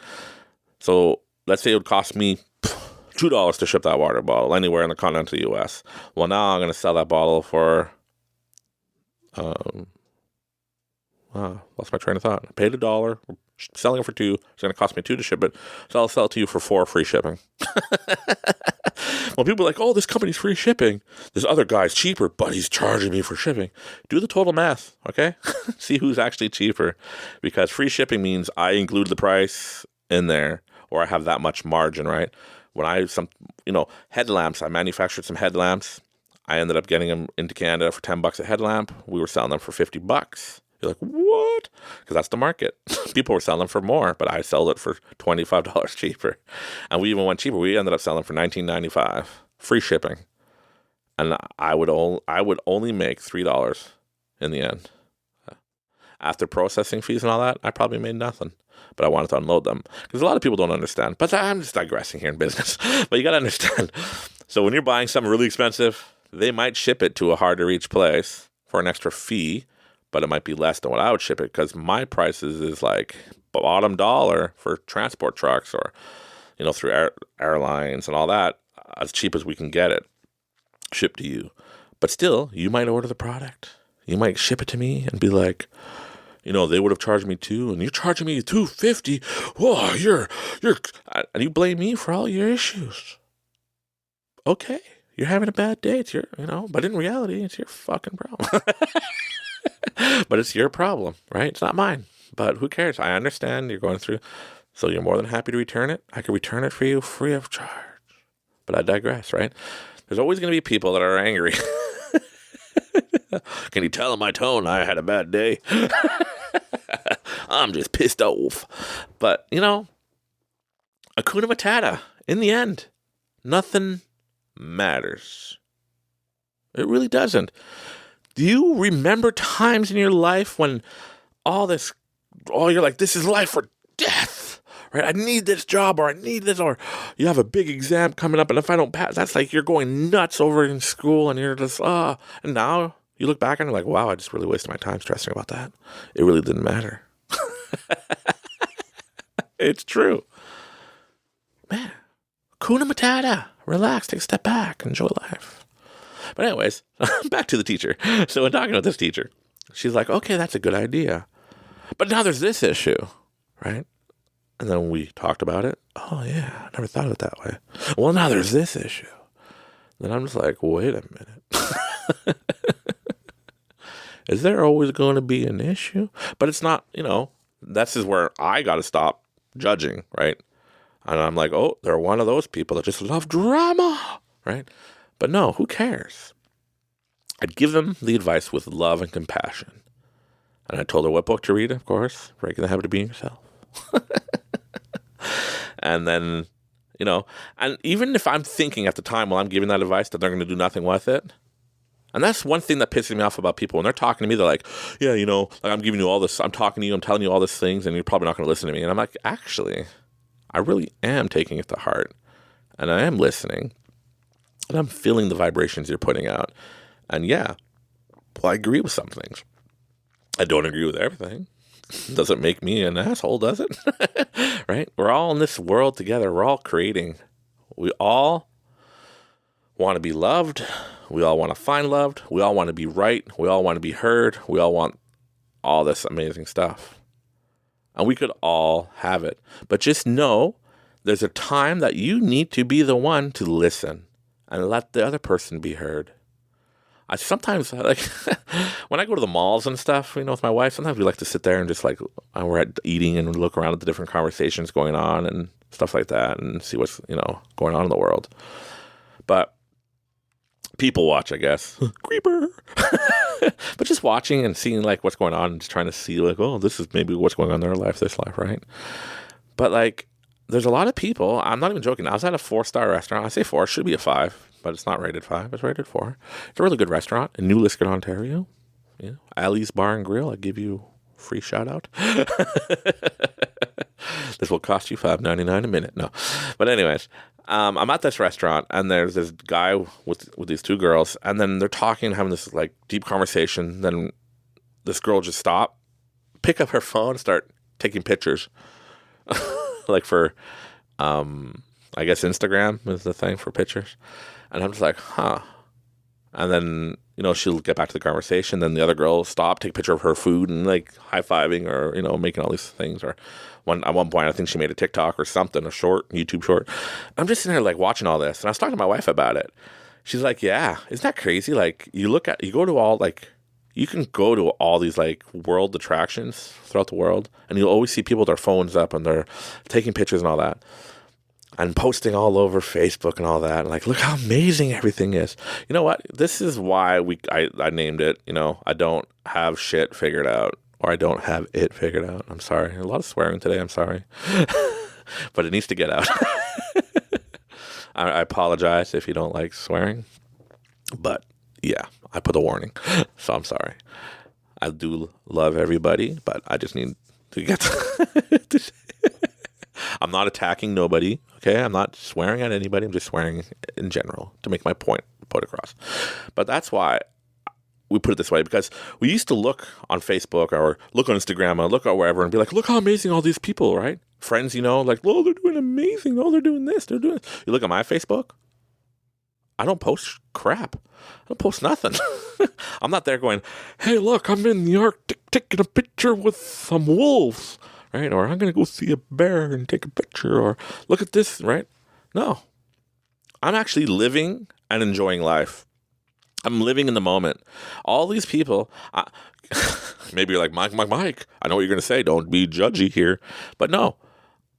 So let's say it would cost me $2 to ship that water bottle anywhere in the continental U.S. Well, now I'm going to sell that bottle for, lost my train of thought. I paid $1, selling it for $2. It's going to cost me $2 to ship it, so I'll sell it to you for $4 free shipping. Well, people are like, oh, this company's free shipping. This other guy's cheaper, but he's charging me for shipping. Do the total math, okay? See who's actually cheaper, because free shipping means I include the price in there, or I have that much margin, right? When headlamps, I manufactured some headlamps. I ended up getting them into Canada for $10 a headlamp. We were selling them for $50. You're like, what? Because that's the market. People were selling them for more, but I sold it for $25 cheaper. And we even went cheaper. We ended up selling for $19.95, free shipping. And I would only make $3 in the end. After processing fees and all that, I probably made nothing. But I wanted to unload them, because a lot of people don't understand. But I'm just digressing here in business. But you got to understand. So when you're buying something really expensive, they might ship it to a hard-to-reach place for an extra fee, but it might be less than what I would ship it, because my prices is like bottom dollar for transport trucks, or through airlines and all that, as cheap as we can get it shipped to you. But still, you might order the product, you might ship it to me and be like, they would have charged me $2, and you're charging me $2.50. Whoa, you're, and you blame me for all your issues. Okay, you're having a bad day. It's your, but in reality, it's your fucking problem. But it's your problem, right? It's not mine. But who cares? I understand you're going through. So you're more than happy to return it. I can return it for you free of charge. But I digress, right? There's always going to be people that are angry. Can you tell in my tone I had a bad day? I'm just pissed off. But, Hakuna Matata. In the end, nothing matters. It really doesn't. Do you remember times in your life when you're like, this is life or death, right? I need this job, or I need this, or you have a big exam coming up, and if I don't pass, that's like you're going nuts over in school, and you're just, and now you look back and you're like, wow, I just really wasted my time stressing about that. It really didn't matter. It's true. Man, Hakuna Matata. Relax, take a step back, enjoy life. But anyways, back to the teacher. So when talking with this teacher, she's like, okay, that's a good idea. But now there's this issue, right? And then we talked about it. Oh, yeah, I never thought of it that way. Well, now there's this issue. Then I'm just like, wait a minute. Is there always going to be an issue? But it's not, this is where I got to stop judging, right? And I'm like, oh, they're one of those people that just love drama, right? But no, who cares? I'd give them the advice with love and compassion. And I told her what book to read, of course, Breaking the Habit of Being Yourself. And then, and even if I'm thinking at the time while I'm giving that advice that they're going to do nothing with it, and that's one thing that pisses me off about people. When they're talking to me, they're like, yeah, like I'm giving you all this, I'm talking to you, I'm telling you all these things, and you're probably not going to listen to me. And I'm like, actually, I really am taking it to heart, and I am listening, and I'm feeling the vibrations you're putting out. And yeah, well, I agree with some things. I don't agree with everything. Doesn't make me an asshole, does it? Right? We're all in this world together. We're all creating. We all want to be loved. We all want to find loved. We all want to be right. We all want to be heard. We all want all this amazing stuff. And we could all have it. But just know there's a time that you need to be the one to listen and let the other person be heard. I sometimes, like, when I go to the malls and stuff, with my wife, sometimes we like to sit there and just, like, we're eating and look around at the different conversations going on and stuff like that and see what's, going on in the world. But people watch, I guess. Creeper. But just watching and seeing, like, what's going on and just trying to see, like, oh, this is maybe what's going on in their life, this life, right? But, like, there's a lot of people, I'm not even joking. I was at a 4-star restaurant. I say 4, it should be a 5. But it's not rated 5. It's rated 4. It's a really good restaurant in New Liskeard, Ontario. Ali's Bar and Grill. I give you a free shout out. This will cost you $5.99 a minute. No, but anyways, I'm at this restaurant and there's this guy with these 2 girls, and then they're talking, having this like deep conversation. Then this girl just pick up her phone, start taking pictures, like for, I guess Instagram is the thing for pictures. And I'm just like, huh. And then, she'll get back to the conversation. Then the other girl will stop, take a picture of her food and like high-fiving or, making all these things. Or at one point, I think she made a TikTok or something, a YouTube short. I'm just sitting there like watching all this. And I was talking to my wife about it. She's like, yeah, isn't that crazy? Like you go to all like, you can go to all these like world attractions throughout the world. And you'll always see people with their phones up and they're taking pictures and all that. And posting all over Facebook and all that. And like, look how amazing everything is. You know what? This is why I named it, I don't have shit figured out. Or I don't have it figured out. I'm sorry. A lot of swearing today. I'm sorry. But it needs to get out. I apologize if you don't like swearing. But yeah, I put a warning. So I'm sorry. I do love everybody. But I just need to get to I'm not attacking nobody, okay? I'm not swearing at anybody. I'm just swearing in general to make my point put across. But that's why we put it this way, because we used to look on Facebook or look on Instagram or look at wherever and be like, look how amazing all these people, right? Friends, like, oh, they're doing amazing. Oh, they're doing this. They're doing this. You look at my Facebook, I don't post crap. I don't post nothing. I'm not there going, hey, look, I'm in the Arctic taking a picture with some wolves. Right? Or I'm going to go see a bear and take a picture, or look at this, right? No. I'm actually living and enjoying life. I'm living in the moment. All these people, maybe you're like, Mike, I know what you're going to say. Don't be judgy here. But no,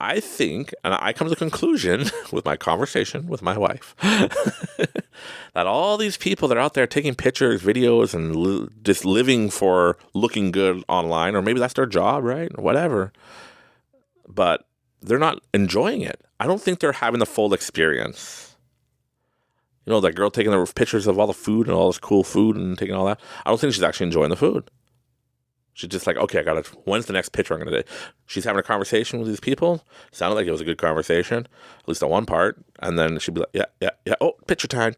I think, and I come to the conclusion with my conversation with my wife, that all these people that are out there taking pictures, videos, and just living for looking good online, or maybe that's their job, right? Or whatever. But they're not enjoying it. I don't think they're having the full experience. That girl taking the pictures of all the food and all this cool food and taking all that. I don't think she's actually enjoying the food. She's just like, okay, when's the next picture I'm going to do? She's having a conversation with these people. Sounded like it was a good conversation, at least on one part. And then she'd be like, yeah. Oh, picture time.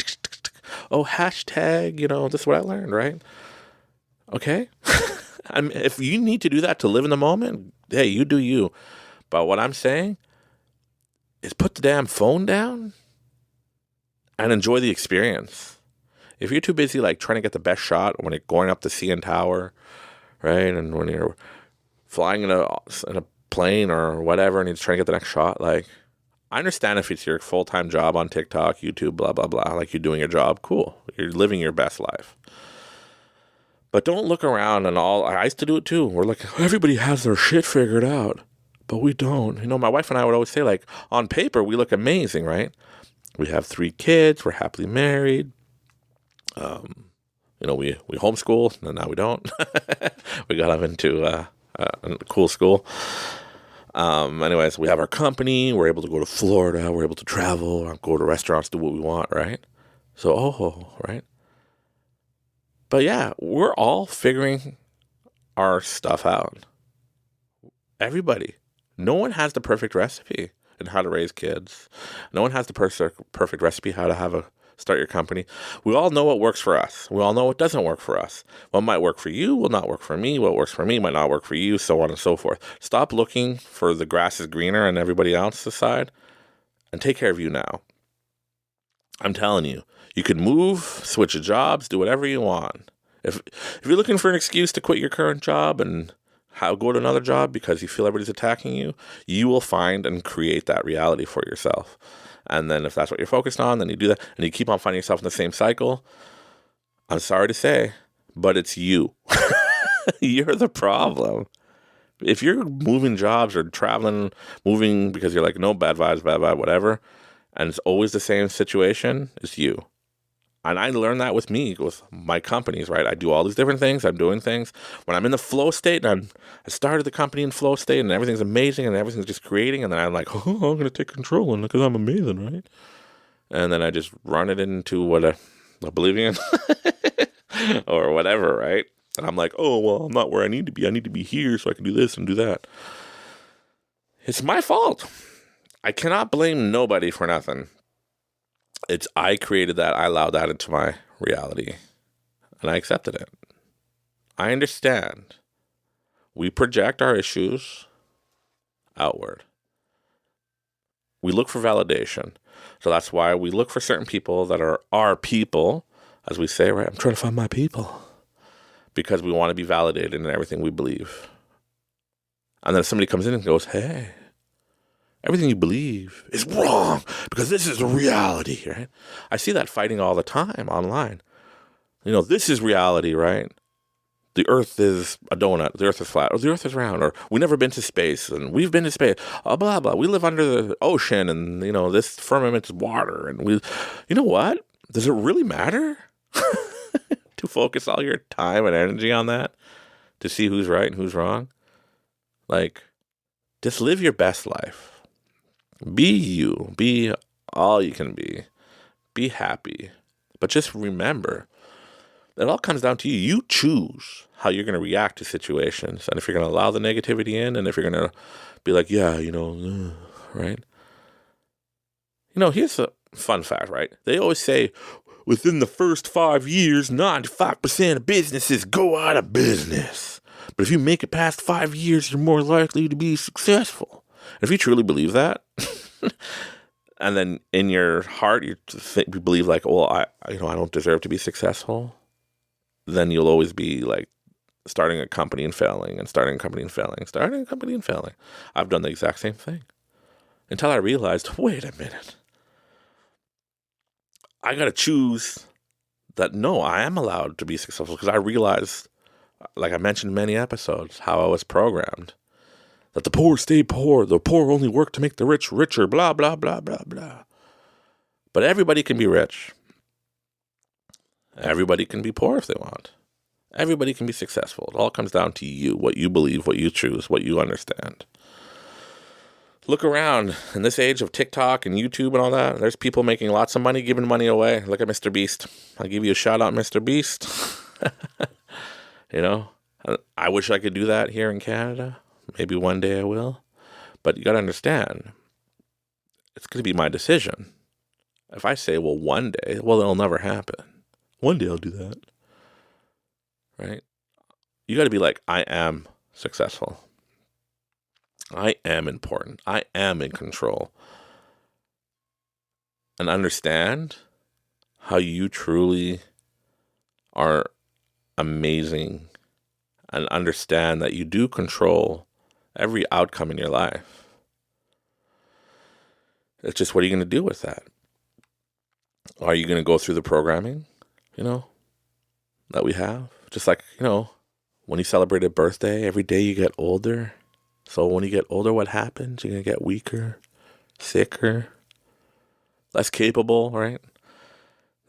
Oh, hashtag, this is what I learned, right? Okay. If you need to do that to live in the moment, hey, you do you. But what I'm saying is put the damn phone down and enjoy the experience. If you're too busy, like, trying to get the best shot when you're going up the CN Tower, right? And when you're flying in a plane or whatever and you're trying to get the next shot, like, I understand if it's your full-time job on TikTok, YouTube, blah, blah, blah, like you're doing your job, cool. You're living your best life. But don't look around and I used to do it too. We're like, everybody has their shit figured out, but we don't. You know, my wife and I would always say, like, on paper, we look amazing, right? We have 3 kids. We're happily married. You know, we homeschool, and now we don't. We got them into a cool school. Anyways, we have our company. We're able to go to Florida. We're able to travel, go to restaurants, do what we want, right? So, right? But yeah, we're all figuring our stuff out. Everybody. No one has the perfect recipe in how to raise kids. No one has the perfect recipe how to start your company. We all know what works for us. We all know what doesn't work for us. What might work for you will not work for me. What works for me might not work for you, so on and so forth. Stop looking for the grass is greener on everybody else's side and take care of you now. I'm telling you, you can move, switch jobs, do whatever you want. If you're looking for an excuse to quit your current job and go to another job because you feel everybody's attacking you, you will find and create that reality for yourself. And then if that's what you're focused on, then you do that and you keep on finding yourself in the same cycle. I'm sorry to say, but it's you. You're the problem. If you're moving jobs or traveling, moving because you're like, no, bad vibes, whatever, and it's always the same situation, it's you. And I learned that with my companies, right? I do all these different things. I'm doing things. When I'm in the flow state, and I started the company in flow state, and everything's amazing, and everything's just creating, and then I'm like, I'm going to take control, and because I'm amazing, right? And then I just run it into oblivion or whatever, right? And I'm like, I'm not where I need to be. I need to be here so I can do this and do that. It's my fault. I cannot blame nobody for nothing. I created that. I allowed that into my reality. And I accepted it. I understand. We project our issues outward. We look for validation. So that's why we look for certain people that are our people, as we say, right? I'm trying to find my people. Because we want to be validated in everything we believe. And then if somebody comes in and goes, hey, everything you believe is wrong because this is a reality, right? I see that fighting all the time online. You know, this is reality, right? The earth is a donut, the earth is flat, or the earth is round, or we've never been to space, and we've been to space, blah, blah. We live under the ocean, and, this firmament is water, and you know what? Does it really matter to focus all your time and energy on that? To see who's right and who's wrong? Like, just live your best life. Be you. Be all you can be. Be happy. But just remember, it all comes down to you. You choose how you're going to react to situations. And if you're going to allow the negativity in, and if you're going to be like, right? Here's a fun fact, right? They always say, within the first 5 years, 95% of businesses go out of business. But if you make it past 5 years, you're more likely to be successful. If you truly believe that, and then in your heart you believe like, I don't deserve to be successful, then you'll always be like starting a company and failing, and starting a company and failing, starting a company and failing. I've done the exact same thing until I realized, wait a minute, I got to choose that. No, I am allowed to be successful, because I realized, like I mentioned in many episodes, how I was programmed. That the poor stay poor, the poor only work to make the rich richer, blah, blah, blah, blah, blah. But everybody can be rich. Everybody can be poor if they want. Everybody can be successful. It all comes down to you, what you believe, what you choose, what you understand. Look around. In this age of TikTok and YouTube and all that, there's people making lots of money, giving money away. Look at Mr. Beast. I'll give you a shout out, Mr. Beast. I wish I could do that here in Canada. Maybe one day I will. But you got to understand, it's going to be my decision. If I say, one day, it'll never happen. One day I'll do that. Right? You got to be like, I am successful. I am important. I am in control. And understand how you truly are amazing. And understand that you do control every outcome in your life. It's just, what are you going to do with that? Are you going to go through the programming, that we have Just like, when you celebrate a birthday, every day you get older. So when you get older, what happens? You're going to get weaker, sicker, less capable, right?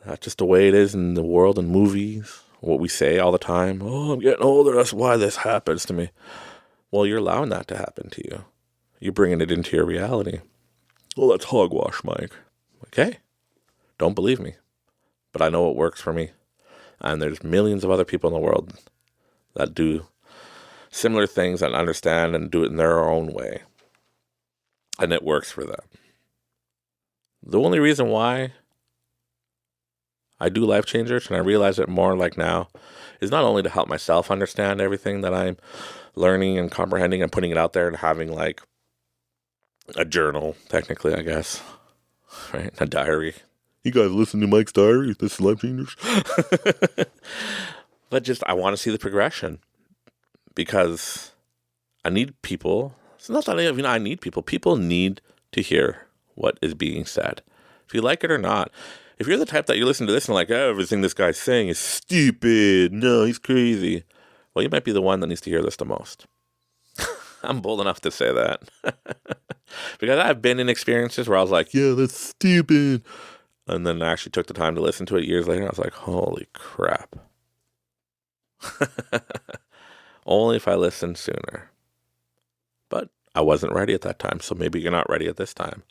That's just the way it is in the world and movies. What we say all the time, oh, I'm getting older, that's why this happens to me. Well, you're allowing that to happen to you. You're bringing it into your reality. Well, that's hogwash, Mike. Okay. Don't believe me. But I know it works for me. And there's millions of other people in the world that do similar things and understand and do it in their own way. And it works for them. The only reason why I do life changers, and I realize it more like now, is not only to help myself understand everything that I'm learning and comprehending and putting it out there and having like a journal, technically, I guess, right? A diary. You guys listen to Mike's diary? This is life changers. But just, I want to see the progression because I need people. It's not that I need people. People need to hear what is being said. If you like it or not. If you're the type that you listen to this and like, oh, everything this guy's saying is stupid. No, he's crazy. Well, you might be the one that needs to hear this the most. I'm bold enough to say that. Because I've been in experiences where I was like, yeah, that's stupid. And then I actually took the time to listen to it years later. And I was like, holy crap. Only if I listened sooner. But I wasn't ready at that time. So maybe you're not ready at this time.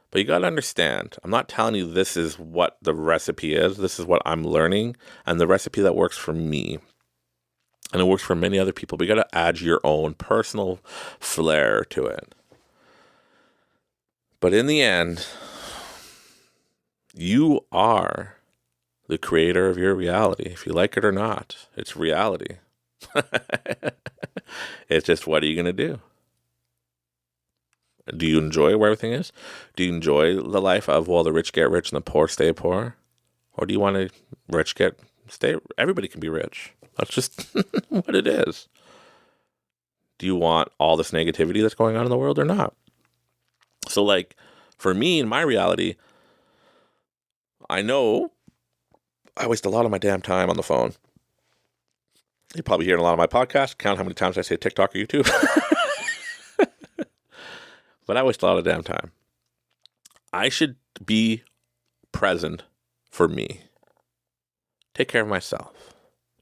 But you got to understand, I'm not telling you this is what the recipe is. This is what I'm learning and the recipe that works for me. And it works for many other people. But you got to add your own personal flair to it. But in the end, you are the creator of your reality. If you like it or not, it's reality. It's just, what are you going to do? Do you enjoy where everything is? Do you enjoy the life of, well, the rich get rich and the poor stay poor? Or do you want to stay? Everybody can be rich. That's just what it is. Do you want all this negativity that's going on in the world or not? So like, for me, in my reality, I know I waste a lot of my damn time on the phone. You probably hear in a lot of my podcasts, count how many times I say TikTok or YouTube. But I waste a lot of damn time. I should be present for me. Take care of myself.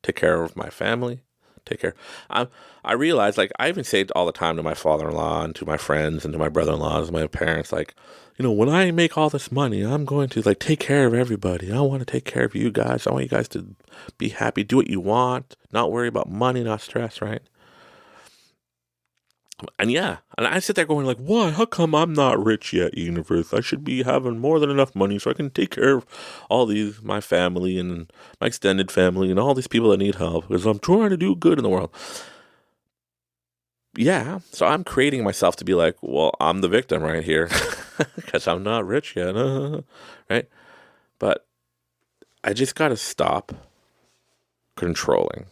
Take care of my family. Take care. I realize, like, I even say it all the time to my father-in-law and to my friends and to my brother-in-laws and my parents, like, when I make all this money, I'm going to, like, take care of everybody. I want to take care of you guys. I want you guys to be happy, do what you want, not worry about money, not stress, right? And yeah, and I sit there going like, why? How come I'm not rich yet, universe? I should be having more than enough money so I can take care of all these, my family and my extended family and all these people that need help because I'm trying to do good in the world. Yeah, so I'm creating myself to be like, well, I'm the victim right here because I'm not rich yet, right? But I just got to stop controlling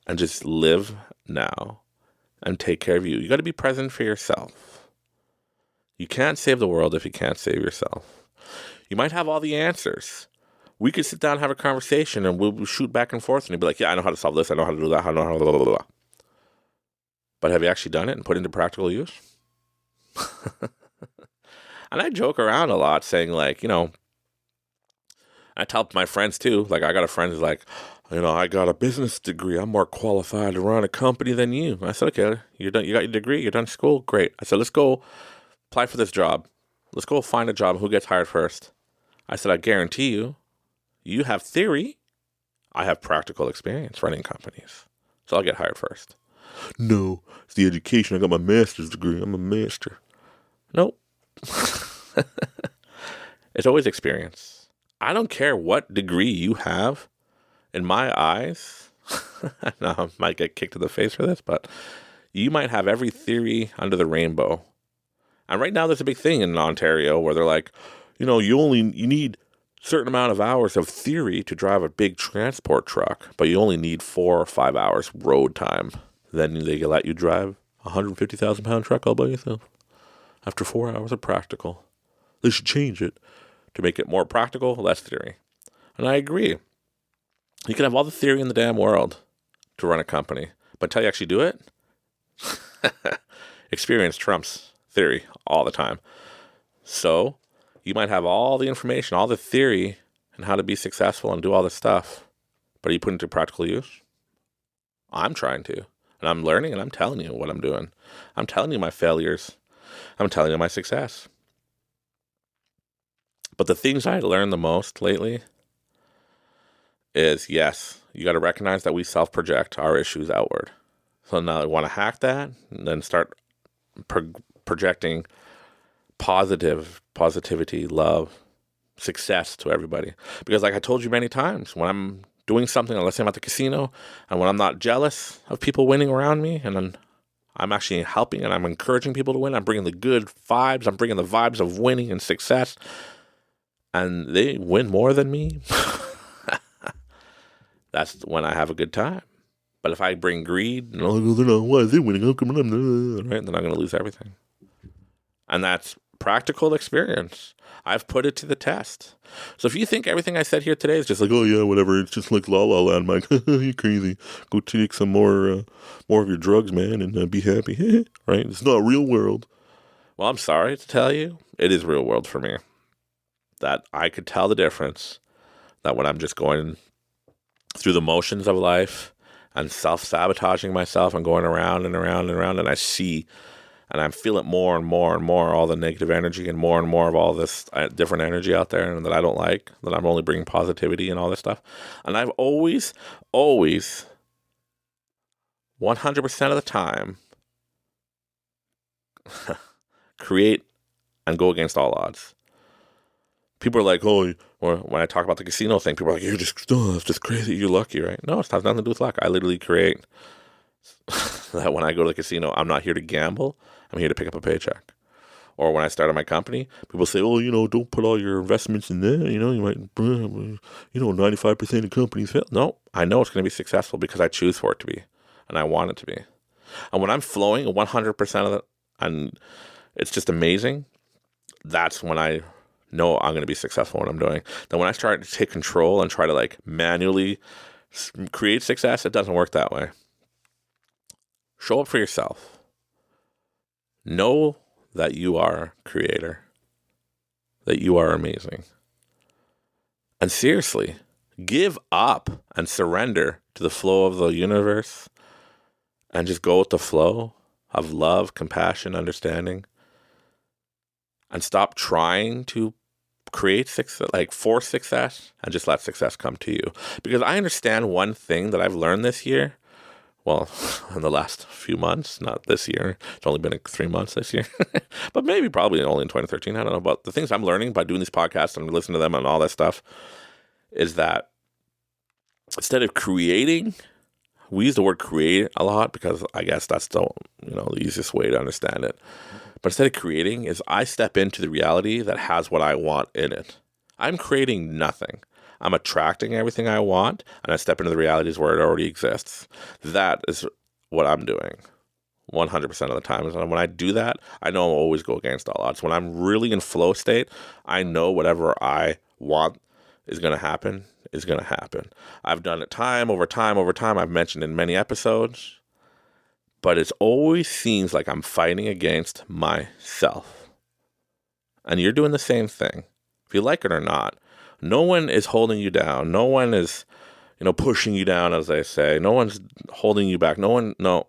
and just live now. And take care of you. You got to be present for yourself. You can't save the world if you can't save yourself. You might have all the answers. We could sit down and have a conversation and we'll shoot back and forth and you'll be like, yeah, I know how to solve this. I know how to do that. I know how to blah, blah, blah. But have you actually done it and put it into practical use? And I joke around a lot saying like, I tell my friends too, like I got a friend who's like, I got a business degree. I'm more qualified to run a company than you. I said, okay, you're done. You got your degree. You're done school. Great. I said, let's go apply for this job. Let's go find a job. Who gets hired first? I said, I guarantee you, you have theory. I have practical experience running companies. So I'll get hired first. No, it's the education. I got my master's degree. I'm a master. Nope. It's always experience. I don't care what degree you have. In my eyes, now I might get kicked in the face for this, but you might have every theory under the rainbow. And right now there's a big thing in Ontario where they're like, you need a certain amount of hours of theory to drive a big transport truck, but you only need 4 or 5 hours road time. Then they let you drive a 150,000-pound truck all by yourself after 4 hours of practical. They should change it to make it more practical, less theory. And I agree. You can have all the theory in the damn world to run a company, but until you actually do it, experience trumps theory all the time. So you might have all the information, all the theory, and how to be successful and do all this stuff, but are you putting it to practical use? I'm trying to, and I'm learning, and I'm telling you what I'm doing. I'm telling you my failures. I'm telling you my success. But the things I learned the most lately is, yes, you got to recognize that we self-project our issues outward. So now I want to hack that and then start projecting positivity, love, success to everybody. Because like I told you many times, when I'm doing something, let's say I'm at the casino, and when I'm not jealous of people winning around me, and I'm actually helping and I'm encouraging people to win, I'm bringing the good vibes, I'm bringing the vibes of winning and success, and they win more than me, that's when I have a good time. But if I bring greed, and why is they winning? How come I'm right? Then I'm going to lose everything. And that's practical experience. I've put it to the test. So if you think everything I said here today is just like, oh yeah, whatever, it's just like La La Land, Mike, you're crazy. Go take some more of your drugs, man, and be happy, right? It's not real world. Well, I'm sorry to tell you, it is real world for me. That I could tell the difference. That when I'm just going through the motions of life and self-sabotaging myself and going around and around and around, and I see and I feel it more and more and more, all the negative energy and more of all this different energy out there and that I don't like, that I'm only bringing positivity and all this stuff. And I've always, 100% of the time, create and go against all odds. People are like, oh, or when I talk about the casino thing, people are like, you're just, it's just crazy, you're lucky, right? No, it has nothing to do with luck. I literally create that when I go to the casino, I'm not here to gamble. I'm here to pick up a paycheck. Or when I started my company, people say, oh, don't put all your investments in there. You might, 95% of companies fail. No, I know it's going to be successful because I choose for it to be. And I want it to be. And when I'm flowing 100% of it, and it's just amazing, that's when I know I'm going to be successful in what I'm doing. Then when I start to take control and try to manually create success, it doesn't work that way. Show up for yourself. Know that you are a creator, that you are amazing. And seriously, give up and surrender to the flow of the universe and just go with the flow of love, compassion, understanding. And stop trying to create success, force success, and just let success come to you. Because I understand one thing that I've learned this year. Well, in the last few months, not this year. It's only been 3 months this year. But maybe probably only in 2013. I don't know. But the things I'm learning by doing these podcasts and listening to them and all that stuff is that instead of creating, we use the word create a lot because I guess that's the easiest way to understand it. But instead of creating is I step into the reality that has what I want in it. I'm creating nothing. I'm attracting everything I want, and I step into the realities where it already exists. That is what I'm doing 100% of the time. And when I do that, I know I'll always go against all odds. When I'm really in flow state, I know whatever I want is going to happen is going to happen. I've done it time over time over time. I've mentioned in many episodes, but it always seems like I'm fighting against myself. And you're doing the same thing, if you like it or not. No one is holding you down. No one is, pushing you down, as they say. No one's holding you back. No.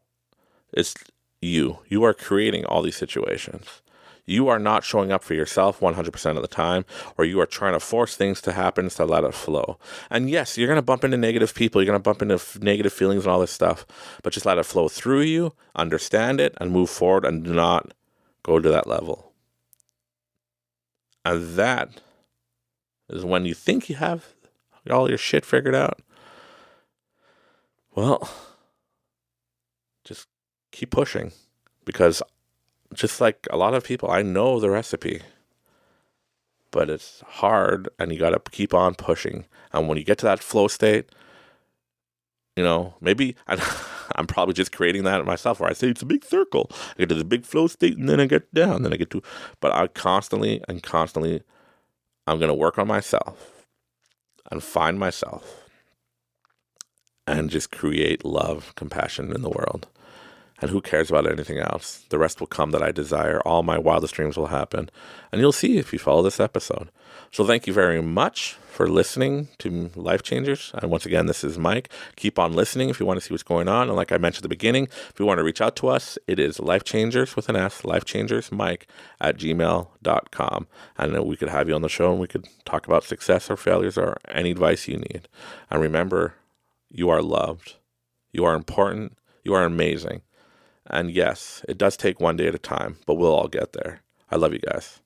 It's you. You are creating all these situations. You are not showing up for yourself 100% of the time, or you are trying to force things to happen to let it flow. And yes, you're going to bump into negative people. You're going to bump into negative feelings and all this stuff, but just let it flow through you, understand it, and move forward, and do not go to that level. And that is when you think you have all your shit figured out. Well, just keep pushing, because just like a lot of people, I know the recipe, but it's hard and you got to keep on pushing. And when you get to that flow state, maybe I'm probably just creating that myself, where I say it's a big circle. I get to the big flow state and then I get down, then I get to, but I constantly, I'm going to work on myself and find myself and just create love, compassion in the world. And who cares about anything else? The rest will come that I desire. All my wildest dreams will happen. And you'll see if you follow this episode. So thank you very much for listening to Life Changers. And once again, this is Mike. Keep on listening if you want to see what's going on. And like I mentioned at the beginning, if you want to reach out to us, it is lifechangers with an S, lifechangersmike@gmail.com. And we could have you on the show and we could talk about success or failures or any advice you need. And remember, you are loved. You are important. You are amazing. And yes, it does take one day at a time, but we'll all get there. I love you guys.